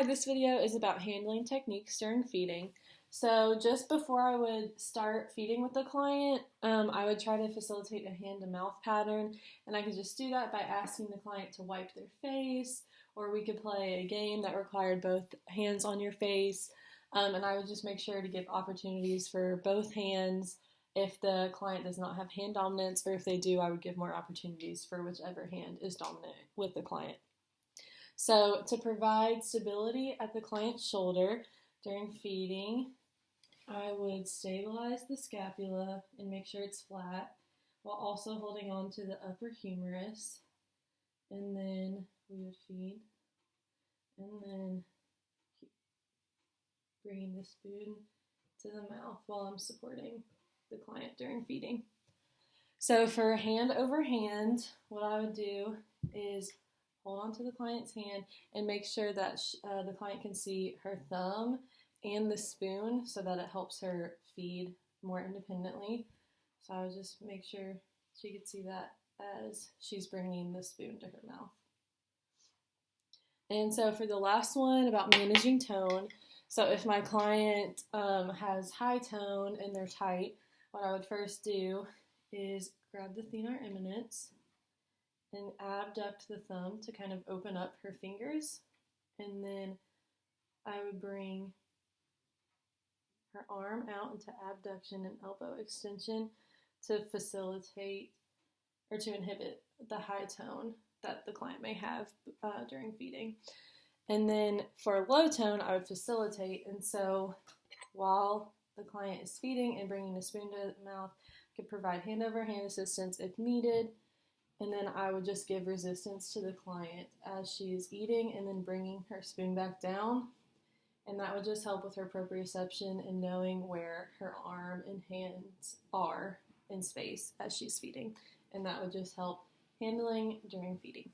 Hi, this video is about handling techniques during feeding. So just before I would start feeding with the client, I would try to facilitate a hand-to-mouth pattern, and I could just do that by asking the client to wipe their face, or we could play a game that required both hands on your face, and I would just make sure to give opportunities for both hands if the client does not have hand dominance, or if they do, I would give more opportunities for whichever hand is dominant with the client. So to provide stability at the client's shoulder during feeding, I would stabilize the scapula and make sure it's flat while also holding on to the upper humerus. And then we would feed and then keep bringing the spoon to the mouth while I'm supporting the client during feeding. So for hand over hand, what I would do is hold on to the client's hand and make sure that the client can see her thumb and the spoon so that it helps her feed more independently. So I would just make sure she could see that as she's bringing the spoon to her mouth. And so for the last one about managing tone, so if my client has high tone and they're tight, what I would first do is grab the thenar eminence and abduct the thumb to kind of open up her fingers. And then I would bring her arm out into abduction and elbow extension to facilitate or to inhibit the high tone that the client may have during feeding. And then for low tone, I would facilitate. And so while the client is feeding and bringing the spoon to the mouth, I could provide hand over hand assistance if needed. And then I would just give resistance to the client as she's eating and then bringing her spoon back down. And that would just help with her proprioception and knowing where her arm and hands are in space as she's feeding. And that would just help handling during feeding.